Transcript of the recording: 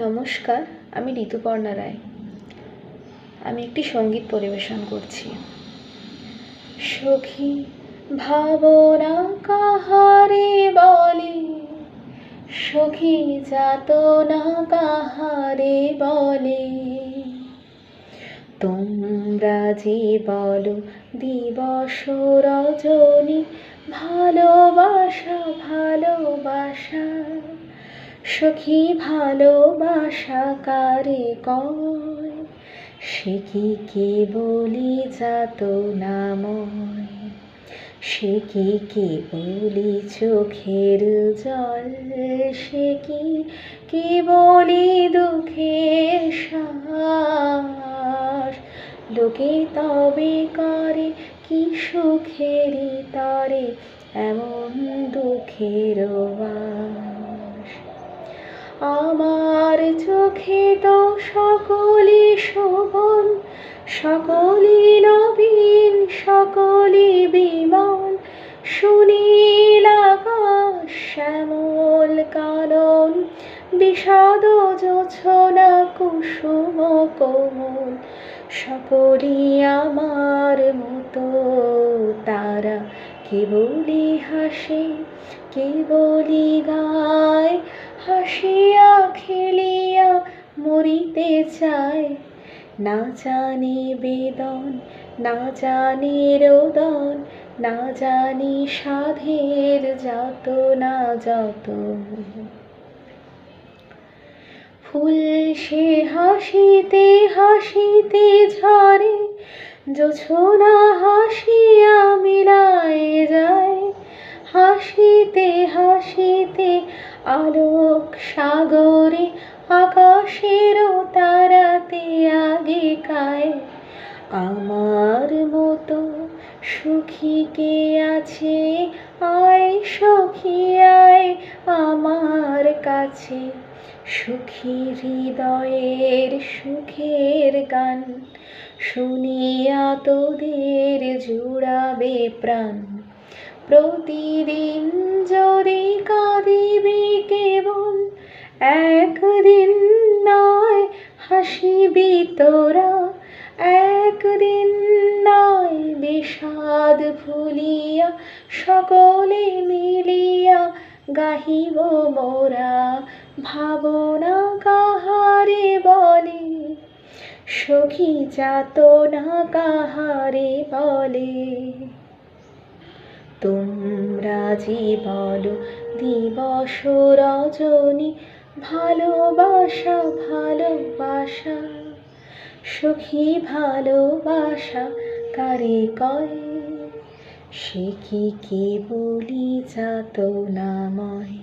নমস্কার, আমি ঋতুপর্ণা রায়। আমি একটি সঙ্গীত পরিবেশন করছি। সখী ভাবনা কাহারে বলে, সখী যাতনা কাহারে বলে, তোমরা যে বলো দিবস রজনী, ভালোবাসা ভালোবাসা। সখী ভালোবাসা কারে কয়, সে কি কেবলি যাতনাময়, সে কি কেবলি চোখের জল, সে কি কেবলি দুঃখের শ্বাস। লোকে তবে করে কি সুখেরই তরে এমন দুঃখের বাস। আমার চোখে তো সকলই শোভন, সকলই নবীন, সকলই বিমল, সুনীল আকাশ শ্যামল কানন, বিষাদ জোছনা কুসুম কোমল, সকলই আমার মতো তারা। কেবলি হাসে, কেবলি গায়, হাসিয়া খেলিয়া মরিতে চায়। না জানি বেদন, না জানি রোদন, না জানি সাধের যাতনা যত। ফুল সে হাসিতে হাসিতে ঝরে, জোছনা হাসিয়া মিলায় যায়। হাসিতে হাসিতে আলোক সাগরে, আকাশেরও তারাতে আগে কায়। আমার মতো সুখী কে আছে, আয় সখী আয় আমার কাছে। সুখী হৃদয়ের সুখের গান শুনিয়া তোদের জুড়াবে প্রাণ। প্রতিদিন যদি কাঁদিবি কেবল, একদিন নয় হাসিবি তোরা। একদিন নয় বিষাদ ভুলিয়া, সকলে মিলিয়া গাহিব মোরা। ভাবনা কাহারে বলে, সখী যাতনা কাহারে বলে। তোমরা যে বলো দিবস রজনী, ভালোবাসা ভালোবাসা। সখী ভালোবাসা কারে কয়, সে কি কেবলি যাতনাময়।